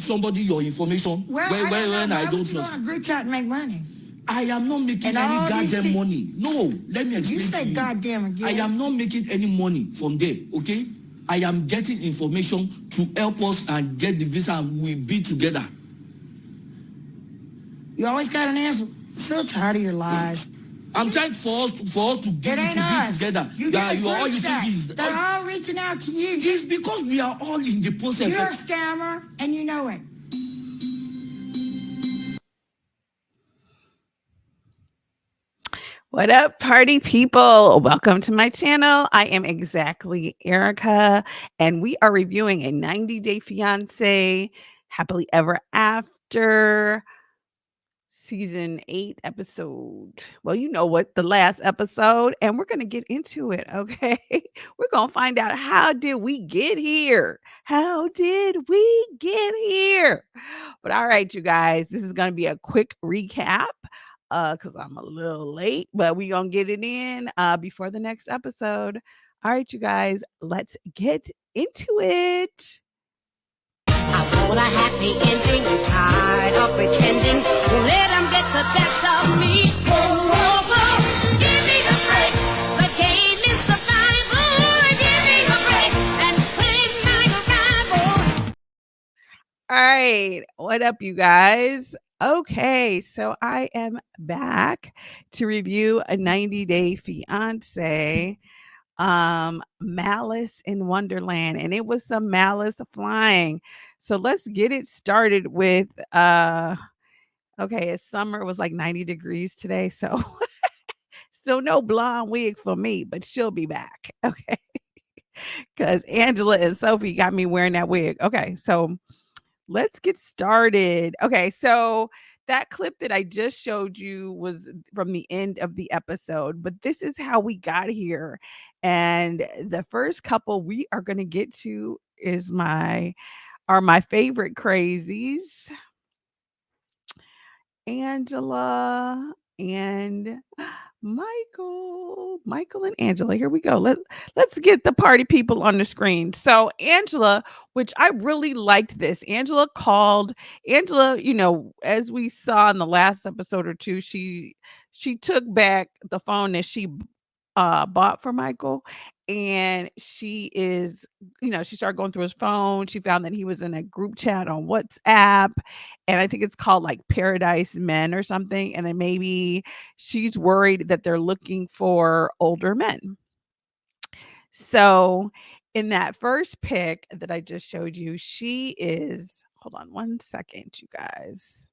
somebody your information when I don't trust? On a group chat and make money. I am not making any goddamn money. No, let me explain to you. You say goddamn again. I am not making any money from there, okay? I am getting information to help us and get the visa and we'll be together. You always got an answer. I'm so tired of your lies. I'm trying for us to be together. All you think is they're all reaching out to you. It's because we are all in the process. You're a scammer and you know it. What up, party people? Welcome to my channel. I am Exactly Erika, and we are reviewing a 90-day fiancé, happily ever after, season 8 episode. Well, you know what, the last episode, and we're going to get into it, okay? We're going to find out, how did we get here? How did we get here? But all right, you guys, this is going to be a quick recap because I'm a little late, but we're going to get it in before the next episode. All right, you guys, let's get into it. I want a happy ending and tired of pretending. Let them get the best of me. Give me a break. The game is survival. Give me a break and play my rival. All right, what up, you guys? Okay, so I am back to review a 90-day fiancé. Malice in Wonderland, and it was some malice flying. So let's get it started with okay, it's summer. It was like 90 degrees today, so so no blonde wig for me, but she'll be back, okay? Because Angela and Sophie got me wearing that wig. Okay, so let's get started. Okay, so that clip that I just showed you was from the end of the episode, but this is how we got here. And the first couple we are going to get to is my favorite crazies, Angela and Michael and Angela. Here we go. Let's get the party people on the screen. So Angela, which I really liked this. Angela, you know, as we saw in the last episode or two, she took back the phone that she bought for Michael, and she is, you know, she started going through his phone. She found that he was in a group chat on WhatsApp, and I think it's called like Paradise Men or something, and then maybe she's worried that they're looking for older men. So in that first pic that I just showed you, she is, hold on one second, you guys.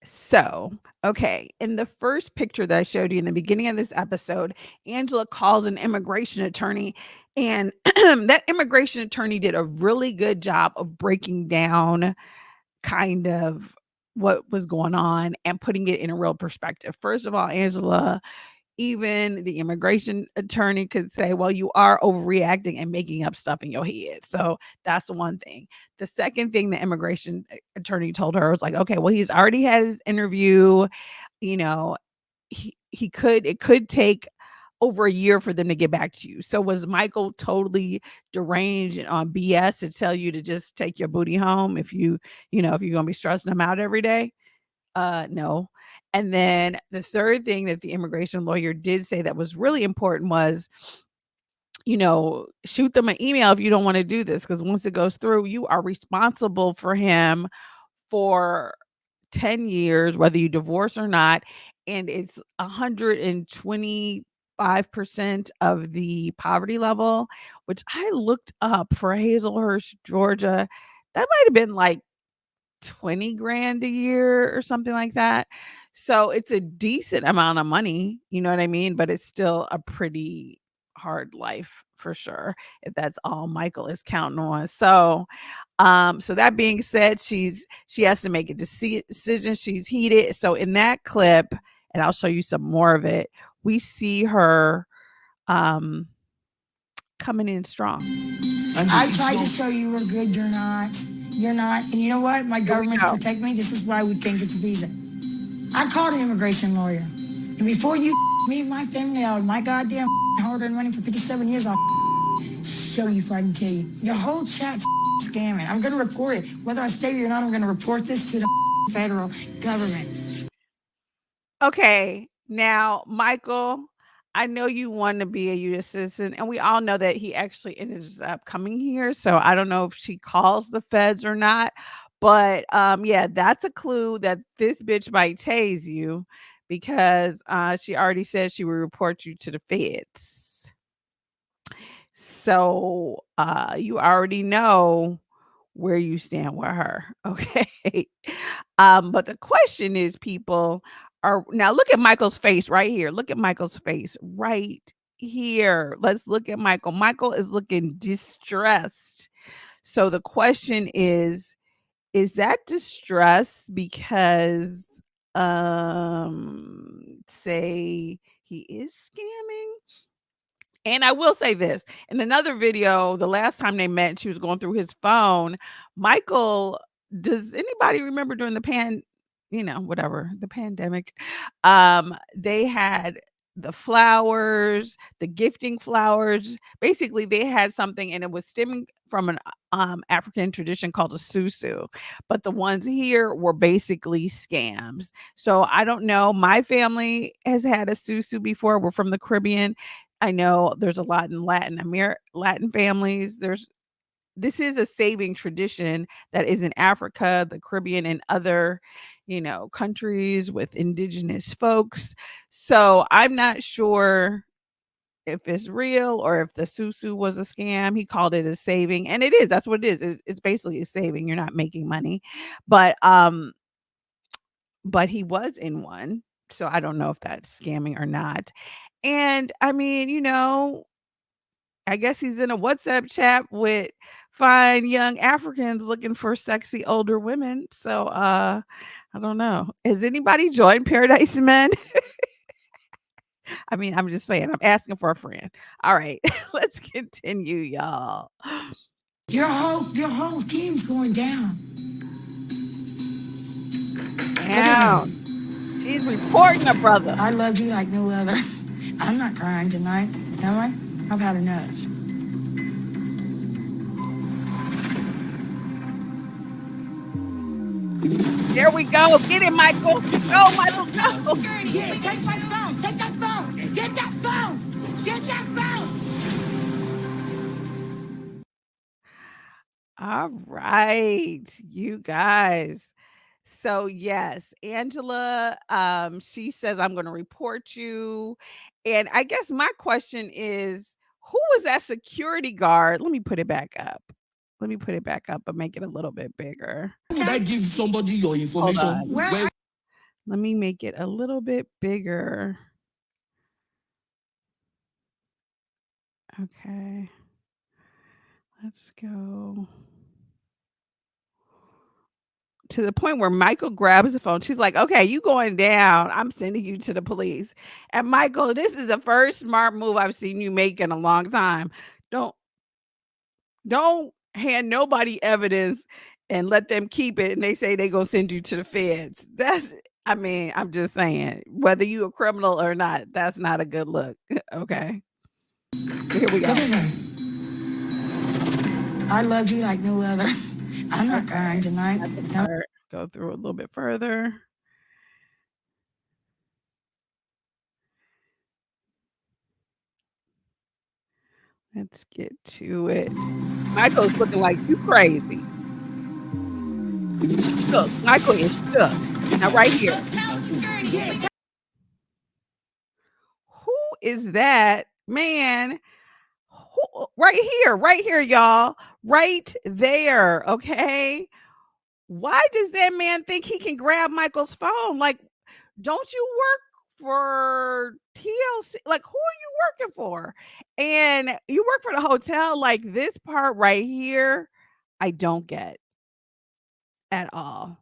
So, okay, in the first picture that I showed you in the beginning of this episode, Angela calls an immigration attorney, and that immigration attorney did a really good job of breaking down kind of what was going on and putting it in a real perspective. First of all, Angela, even the immigration attorney could say, well, you are overreacting and making up stuff in your head. So that's the one thing. The second thing the immigration attorney told her was like, okay, well, he's already had his interview. You know, it could take over a year for them to get back to you. So was Michael totally deranged and on BS to tell you to just take your booty home if you're going to be stressing him out every day? No. And then the third thing that the immigration lawyer did say that was really important was, you know, shoot them an email if you don't want to do this, because once it goes through, you are responsible for him for 10 years, whether you divorce or not. And it's 125% of the poverty level, which I looked up for Hazelhurst, Georgia. That might have been like 20 grand a year or something like that. So it's a decent amount of money, you know what I mean? But it's still a pretty hard life for sure, if that's all Michael is counting on. So so that being said, she has to make a decision. She's heated. So in that clip, and I'll show you some more of it, we see her coming in strong. I tried to show you we're good. You're not. You're not. And you know what? My government's protect me. This is why we can't get the visa. I called an immigration lawyer. And before you me and my family out of my goddamn hard-earned money for 57 years, I'll show you if I can tell you. Your whole chat's scamming. I'm going to report it. Whether I stay here or not, I'm going to report this to the federal government. Okay, now, Michael, I know you want to be a U.S. citizen, and we all know that he actually ended up coming here. So I don't know if she calls the feds or not, but yeah, that's a clue that this bitch might tase you because she already said she would report you to the feds. So you already know where you stand with her. Okay. But the question is, people are now look at Michael's face right here. Look at Michael's face right here. Let's look at Michael. Michael is looking distressed. So the question is that distress because say he is scamming? And I will say this, in another video, the last time they met, she was going through his phone. Michael, does anybody remember during the pandemic? They had the flowers, the gifting flowers. Basically, they had something and it was stemming from an African tradition called a susu. But the ones here were basically scams. So I don't know. My family has had a susu before. We're from the Caribbean. I know there's a lot in Latin families. This is a saving tradition that is in Africa, the Caribbean, and other, countries with indigenous folks. So I'm not sure if it's real or if the susu was a scam. He called it a saving, and it is. That's what it is. It's basically a saving. You're not making money, but he was in one. So I don't know if that's scamming or not. And I mean, I guess he's in a WhatsApp chat with fine young Africans looking for sexy older women. So I don't know. Has anybody joined Paradise Men? I mean, I'm just saying, I'm asking for a friend. All right, let's continue, y'all. Your whole team's going down. Down. She's reporting her brother. I loved you like no other. I'm not crying tonight, am I? I've had enough. There we go. Get it, Michael. Go, Michael. Go. Get it. Take my phone. Take that phone. Get that phone. Get that phone. All right, you guys. So yes, Angela, she says, I'm going to report you. And I guess my question is, who was that security guard? Let me put it back up. Let me put it back up and make it a little bit bigger. Would I give somebody your information? Let me make it a little bit bigger. Okay. Let's go to the point where Michael grabs the phone. She's like, okay, you going down. I'm sending you to the police. And Michael, this is the first smart move I've seen you make in a long time. Don't hand nobody evidence and let them keep it. And they say they're going to send you to the feds. I'm just saying, whether you a criminal or not, that's not a good look. Okay. Here we go. I loved you like no other. I'm not crying tonight. Go through a little bit further. Let's get to it. Michael's looking like you crazy. Shook. Michael is shook. Now right here. Who is that man? Right here, y'all. Right there. Okay. Why does that man think he can grab Michael's phone? Like, don't you work for TLC? Like, who are you working for? And you work for the hotel. Like, this part right here, I don't get at all.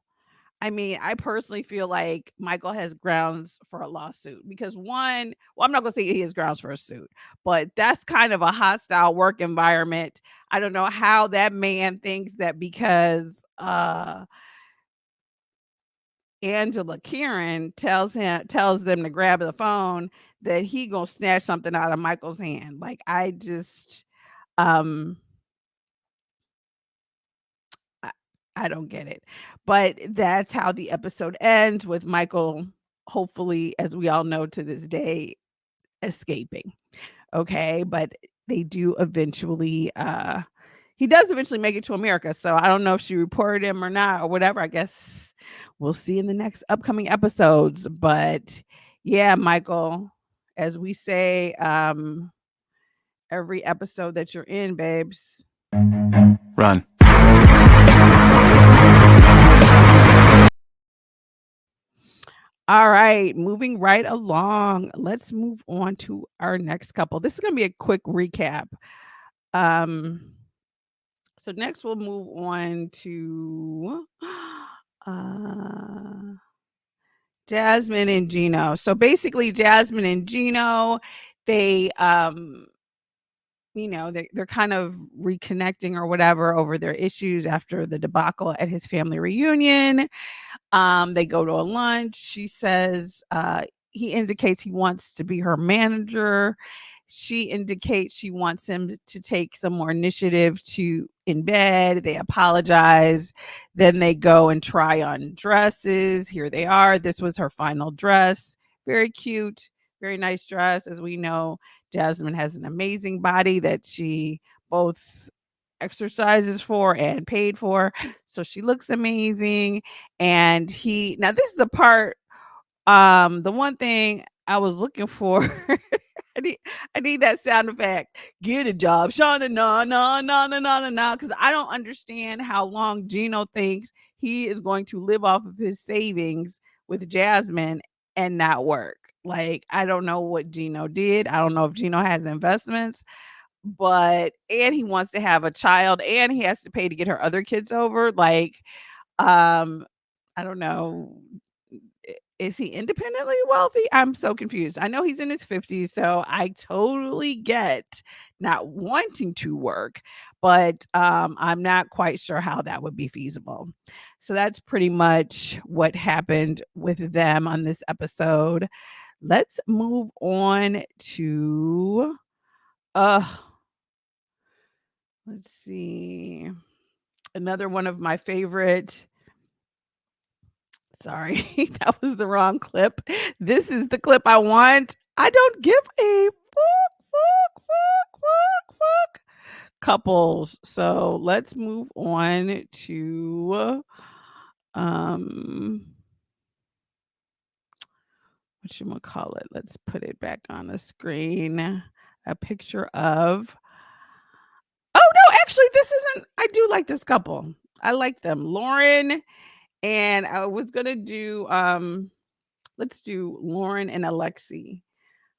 I mean, I personally feel like Michael has grounds for a lawsuit because I'm not going to say he has grounds for a suit, but that's kind of a hostile work environment. I don't know how that man thinks that because Angela Kieran tells them to grab the phone that he gonna snatch something out of Michael's hand. Like, Um, I don't get it. But that's how the episode ends with Michael, hopefully, as we all know to this day, escaping. Okay. But they do eventually, he does eventually make it to America. So I don't know if she reported him or not or whatever. I guess we'll see in the next upcoming episodes. But yeah, Michael, as we say, every episode that you're in, babes. Run. All right, moving right along. Let's move on to our next couple. This is going to be a quick recap. So next we'll move on to Jasmine and Gino. So basically Jasmine and Gino, they they're kind of reconnecting or whatever over their issues after the debacle at his family reunion. They go to a lunch. She says he indicates he wants to be her manager. She indicates she wants him to take some more initiative in bed. They apologize. Then they go and try on dresses. Here they are. This was her final dress. Very cute, very nice dress. As we know, Jasmine has an amazing body that she both exercises for and paid for. So she looks amazing. And now this is the part, the one thing I was looking for. I need that sound effect. Get a job. Shauna, no, because I don't understand how long Gino thinks he is going to live off of his savings with Jasmine and not work. Like, I don't know what Gino did. I don't know if Gino has investments, and he wants to have a child and he has to pay to get her other kids over. Like, I don't know. Is he independently wealthy? I'm so confused. I know he's in his 50s, so I totally get not wanting to work, but I'm not quite sure how that would be feasible. So that's pretty much what happened with them on this episode. Let's move on to let's see. Another one of my favorite. Sorry, that was the wrong clip. This is the clip I want. I don't give a fuck couples. So let's move on to whatchamacallit. Let's put it back on the screen. A picture of. Oh no, actually, this isn't. I do like this couple. I like them. Lauren, and I was gonna do let's do Lauren and Alexi.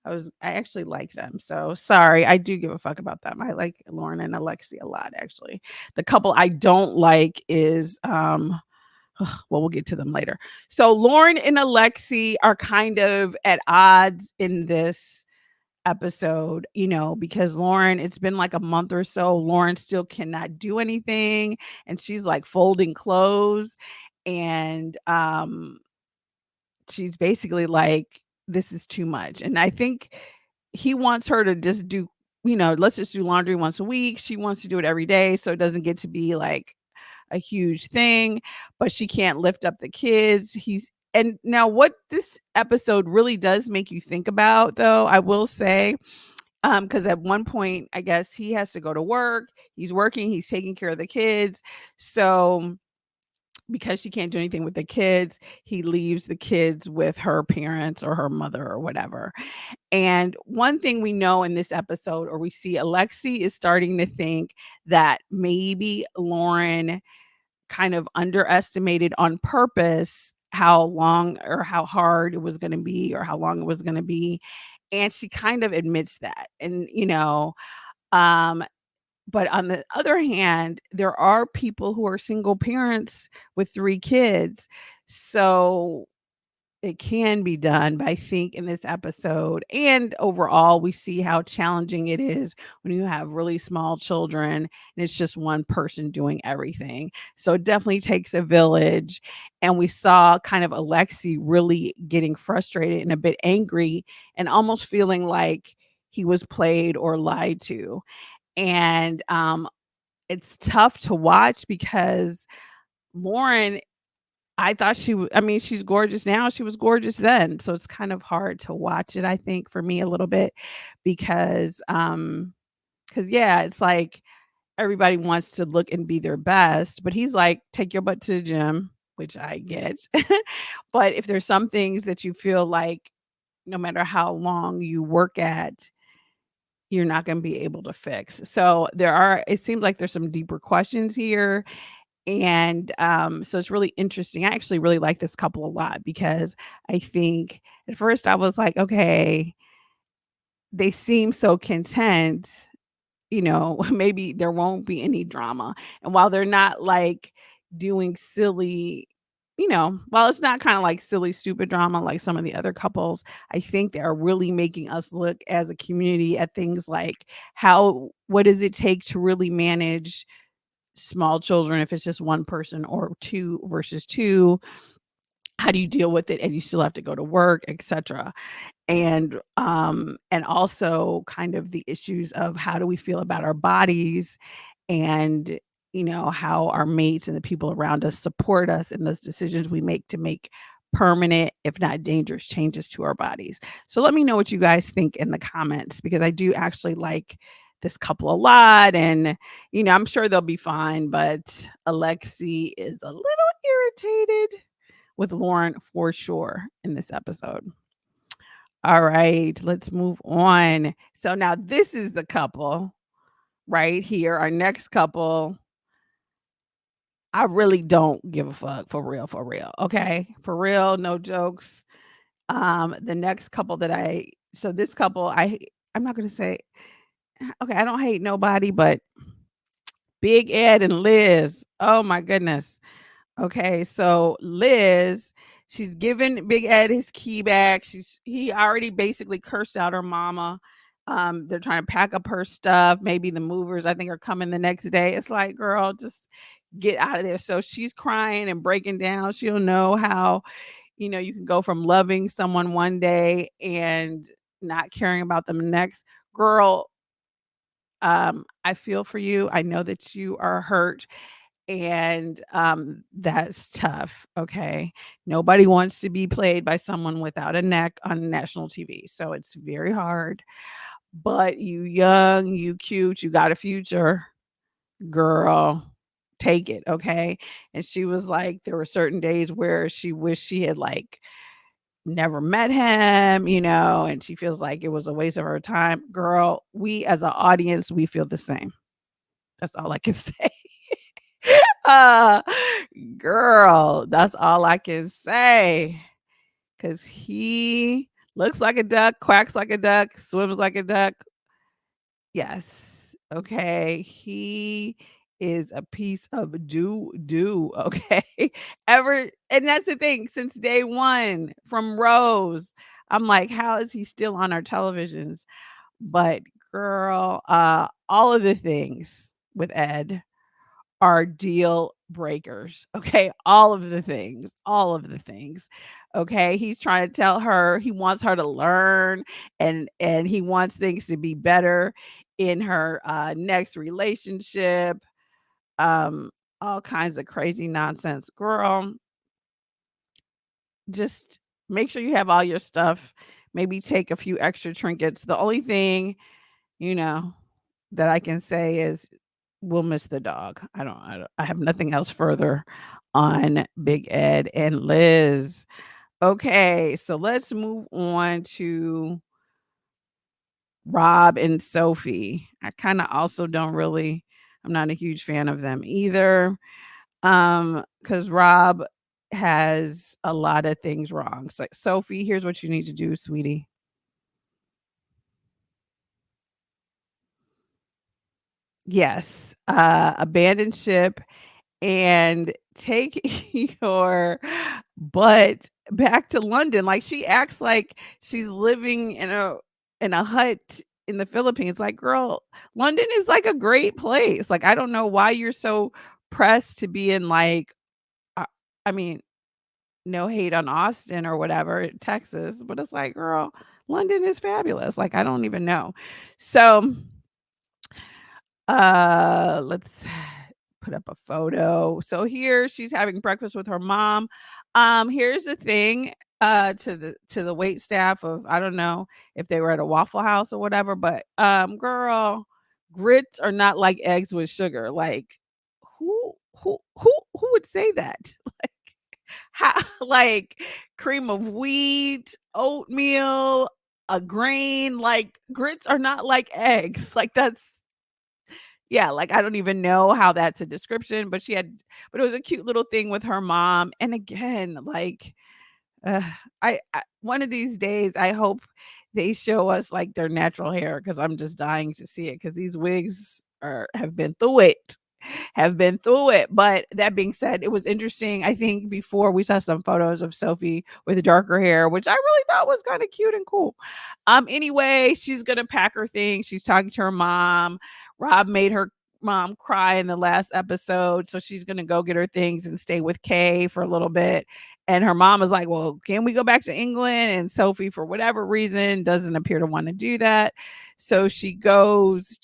I actually like them. So sorry, I do give a fuck about them. I like Lauren and Alexi a lot, actually. The couple I don't like is well, we'll get to them later. So Lauren and Alexi are kind of at odds in this episode, because Lauren, it's been like a month or so. Lauren still cannot do anything, and she's like folding clothes, and she's basically like, this is too much. And I think he wants her to just do, let's just do laundry once a week. She wants to do it every day, so it doesn't get to be like a huge thing, but she can't lift up the kids. And now what this episode really does make you think about, though, I will say, because at one point, I guess he has to go to work. He's working, he's taking care of the kids. So because she can't do anything with the kids, he leaves the kids with her parents or her mother or whatever. And one thing we know in this episode, or we see, Alexi is starting to think that maybe Lauren kind of underestimated on purpose how long or how hard it was going to be or how long it was going to be. And she kind of admits that. And, but on the other hand, there are people who are single parents with 3 kids. So it can be done, but I think in this episode and overall, we see how challenging it is when you have really small children and it's just one person doing everything. So it definitely takes a village. And we saw kind of Alexi really getting frustrated and a bit angry and almost feeling like he was played or lied to. And it's tough to watch because Lauren, I thought I mean, she's gorgeous now. She was gorgeous then. So it's kind of hard to watch it, I think, for me a little bit because yeah, it's like everybody wants to look and be their best, but he's like, take your butt to the gym, which I get. But if there's some things that you feel like no matter how long you work at, you're not going to be able to fix. So it seems like there's some deeper questions here. And so it's really interesting. I actually really like this couple a lot because I think at first I was like, okay, they seem so content, maybe there won't be any drama. And while they're not like doing silly, while it's not kind of like silly, stupid drama like some of the other couples, I think they are really making us look as a community at things like what does it take to really manage small children if it's just one person or two versus two? How do you deal with it and you still have to go to work, etc. And also kind of the issues of how do we feel about our bodies and how our mates and the people around us support us in those decisions we make to make permanent, if not dangerous, changes to our bodies. So let me know what you guys think in the comments because I do actually like this couple a lot, and I'm sure they'll be fine, but Alexi is a little irritated with Lauren for sure in this episode. All right, let's move on. So now this is the couple right here. Our next couple, I really don't give a fuck for real, for real. Okay, for real, no jokes. The next couple this couple, I'm not gonna say, okay, I don't hate nobody, but Big Ed and Liz. Oh my goodness. Okay, so Liz, she's given Big Ed his key back. He already basically cursed out her mama. They're trying to pack up her stuff. Maybe the movers, I think, are coming the next day. It's like, girl, just get out of there. So she's crying and breaking down. She'll know how, you can go from loving someone one day and not caring about them next. Girl, I feel for you. I know that you are hurt and that's tough. Okay, nobody wants to be played by someone without a neck on national TV, so it's very hard. But you young, you cute, you got a future, girl, take it. Okay. And she was like, there were certain days where she wished she had like never met him, and she feels like it was a waste of her time. Girl, we as an audience, we feel the same. That's all I can say. uh, Girl, that's all I can say. Cause he looks like a duck, quacks like a duck, swims like a duck. Yes. Okay. He is a piece of doo. Okay. And that's the thing, since day one from Rose, I'm like, how is he still on our televisions? But girl, all of the things with Ed are deal breakers. Okay. All of the things. Okay. He's trying to tell her he wants her to learn and he wants things to be better in her next relationship. Um, all kinds of crazy nonsense. Girl, just make sure you have all your stuff. Maybe take a few extra trinkets. The only thing, you know, that I can say is we'll miss the dog. I have nothing else further on Big Ed and Liz. Okay, so let's move on to Rob and Sophie. I kind of also I'm not a huge fan of them either. Cuz Rob has a lot of things wrong. So Sophie, here's what you need to do, sweetie. Yes, abandon ship and take your butt back to London. Like she acts like she's living in a hut in the Philippines. Like, girl, London is like a great place. Like, I don't know why you're so pressed to be in like uh, I mean, no hate on Austin or whatever, Texas, but it's like, girl, London is fabulous. Like, I don't even know. So Let's put up a photo. So here she's having breakfast with her mom. Here's the thing to the wait staff of, I don't know if they were at a Waffle House or whatever, but girl, grits are not like eggs with sugar. Like who would say that? How, like cream of wheat, oatmeal, a grain, like grits are not like eggs. Like that's, yeah, like I don't even know how that's a description, but but it was a cute little thing with her mom. And again, like uh, I one of these days I hope they show us like their natural hair, because I'm just dying to see it, because these wigs are have been through it. Have been through it. But that being said, it was interesting. I think before we saw some photos of Sophie with darker hair, which I really thought was kind of cute and cool. Anyway, she's gonna pack her things. She's talking to her mom. Rob made her mom cry in the last episode, so she's gonna go get her things and stay with Kay for a little bit. And her mom is like, well, can we go back to England? And Sophie, for whatever reason, doesn't appear to want to do that. So she goes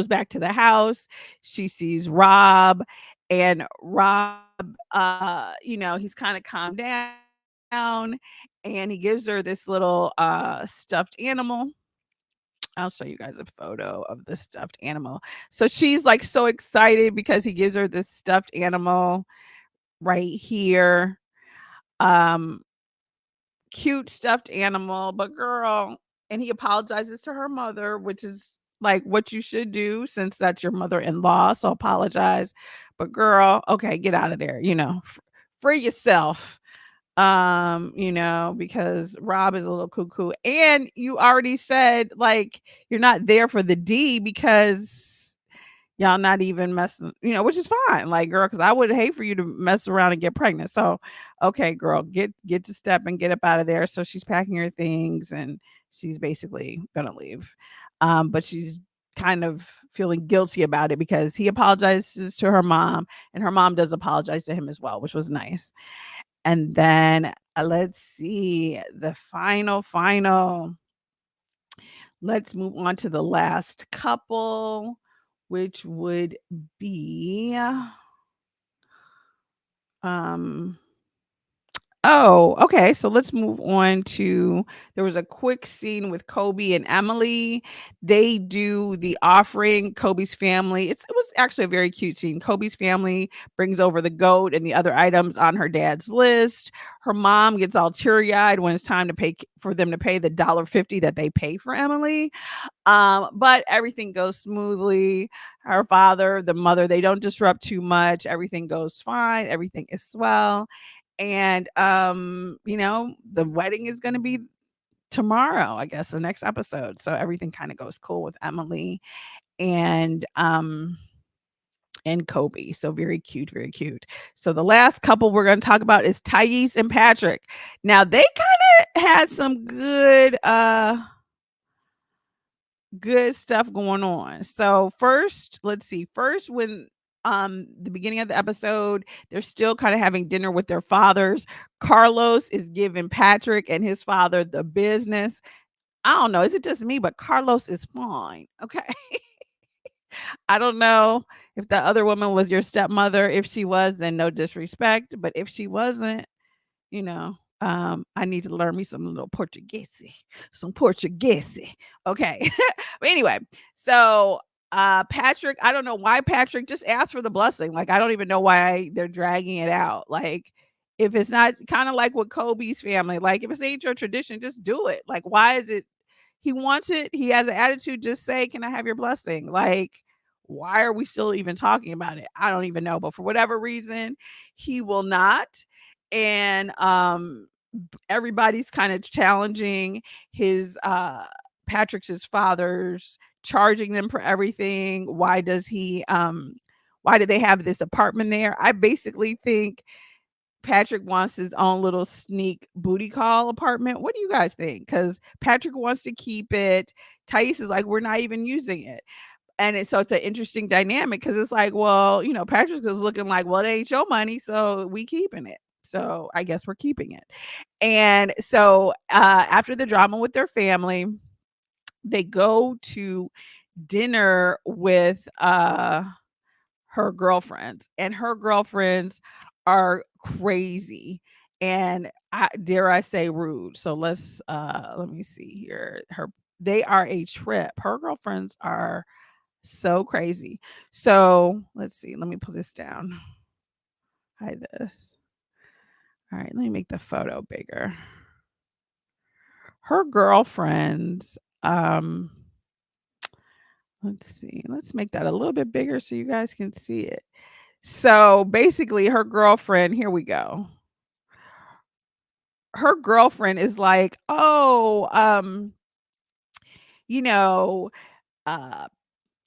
back to the house. She sees Rob, and Rob, he's kind of calmed down, and he gives her this little stuffed animal. I'll show you guys a photo of the stuffed animal. So she's like so excited because he gives her this stuffed animal right here. Um, Cute stuffed animal, but girl, and he apologizes to her mother, which is like what you should do since that's your mother-in-law. So apologize. But girl, okay, get out of there, free yourself. Because Rob is a little cuckoo. And you already said like you're not there for the D because y'all not even messing, which is fine. Like, girl, because I would hate for you to mess around and get pregnant. So, okay, girl, get to step and get up out of there. So she's packing her things and she's basically gonna leave. But she's kind of feeling guilty about it because he apologizes to her mom and her mom does apologize to him as well, which was nice. And then let's see the final. Let's move on to the last couple, which would be um oh, okay. So let's move on to, there was a quick scene with Kobe and Emily. They do the offering. Kobe's family. It was actually a very cute scene. Kobe's family brings over the goat and the other items on her dad's list. Her mom gets all teary-eyed when it's time to pay for them to pay the $1.50 that they pay for Emily. But everything goes smoothly. Her father, the mother, they don't disrupt too much. Everything goes fine. Everything is swell. And the wedding is going to be tomorrow, I guess, the next episode. So everything kind of goes cool with Emily and Kobe. So very cute, very cute. So the last couple we're going to talk about is Thais and Patrick. Now they kind of had some good stuff going on. So first, let's see. First, when the beginning of the episode, they're still kind of having dinner with their fathers. Carlos is giving Patrick and his father the business. I don't know, is it just me, but Carlos is fine. Okay. I don't know if the other woman was your stepmother. If she was, then no disrespect. But if she wasn't, I need to learn me some little Portuguese, some Portuguese. Okay. But anyway, so Patrick, I don't know why Patrick just asked for the blessing. Like, I don't even know why they're dragging it out. Like, if it's not kind of like with Kobe's family, like if it's ain't your tradition, just do it. Like, why is it he wants it? He has an attitude, just say, can I have your blessing? Like, why are we still even talking about it? I don't even know. But for whatever reason, he will not. And everybody's kind of challenging his Patrick's his father's, charging them for everything. Why do they have this apartment there? I basically think Patrick wants his own little sneak booty call apartment. What do you guys think? Because Patrick wants to keep it. Thais is like, we're not even using it. And so it's an interesting dynamic because it's like, well, Patrick is looking like, well, it ain't your money, so we keeping it. So I guess we're keeping it. And so after the drama with their family, they go to dinner with her girlfriends, and her girlfriends are crazy and dare I say rude. So let me see here. They are a trip. Her girlfriends are so crazy. So let's see. Let me pull this down. Hide this. All right, let me make the photo bigger. Her girlfriends, let's see. Let's make that a little bit bigger so you guys can see it. So basically, her girlfriend, here we go. Her girlfriend is like, oh, you know,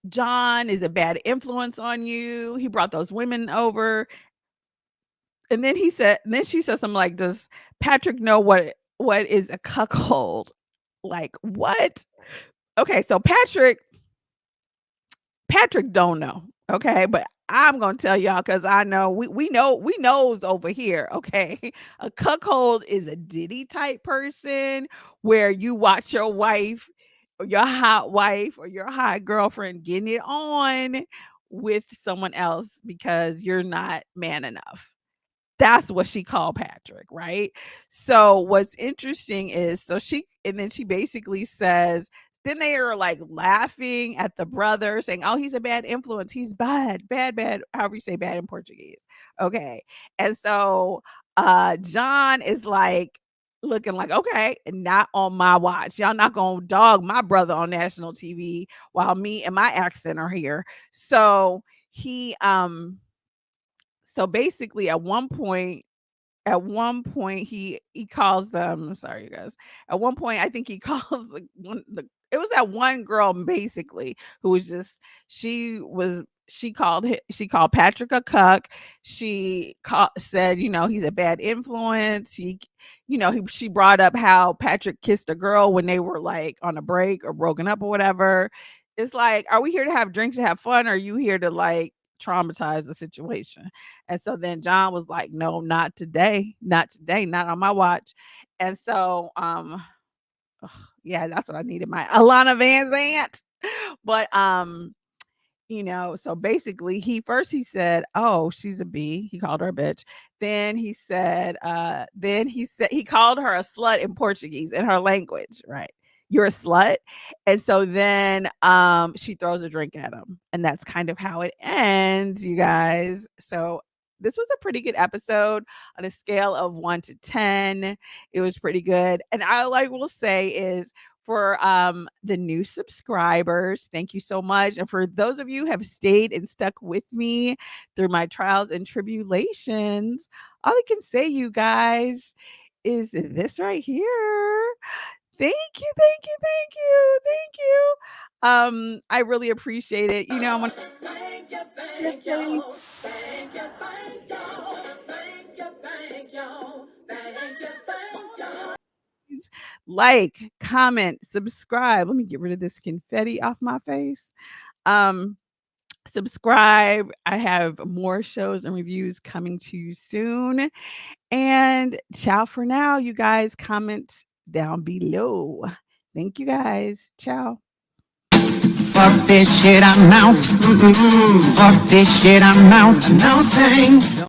John is a bad influence on you. He brought those women over. And then she said something like, does Patrick know what is a cuckold? Like, what? Okay, so Patrick don't know. Okay, but I'm gonna tell y'all because I know we knows over here. Okay, a cuckold is a Diddy type person where you watch your wife or your hot wife or your hot girlfriend getting it on with someone else because you're not man enough. That's what she called Patrick, right? So what's interesting is she basically says, then they are like laughing at the brother saying, oh, he's a bad influence. He's bad, however you say bad in Portuguese. Okay. And so John is like looking like, okay, not on my watch. Y'all not gonna dog my brother on national TV while me and my accent are here. So he so basically at one point he calls them, sorry you guys, at one point I think he calls it was that one girl basically who was just she called Patrick a cuck. She said, he's a bad influence. She brought up how Patrick kissed a girl when they were like on a break or broken up or whatever. It's like, are we here to have drinks to have fun, or are you here to like traumatize the situation? And so then John was like, no, not today, not on my watch. And so yeah, that's what I needed, my Alana Van Zant. But so basically he said, oh, she's a B. He called her a bitch. Then he said he called her a slut in Portuguese, in her language, right? You're a slut. And so then she throws a drink at him, and that's kind of how it ends, you guys. So this was a pretty good episode on a scale of 1 to 10. It was pretty good. And all I will say is, for the new subscribers, thank you so much. And for those of you who have stayed and stuck with me through my trials and tribulations, all I can say, you guys, is this right here. Thank you. I really appreciate it. I want like, comment, subscribe. Let me get rid of this confetti off my face. Subscribe. I have more shows and reviews coming to you soon. And ciao for now, you guys. Comment down below. Thank you guys. Ciao. Fuck this shit, I'm out. Fuck this shit, I'm out. No thanks.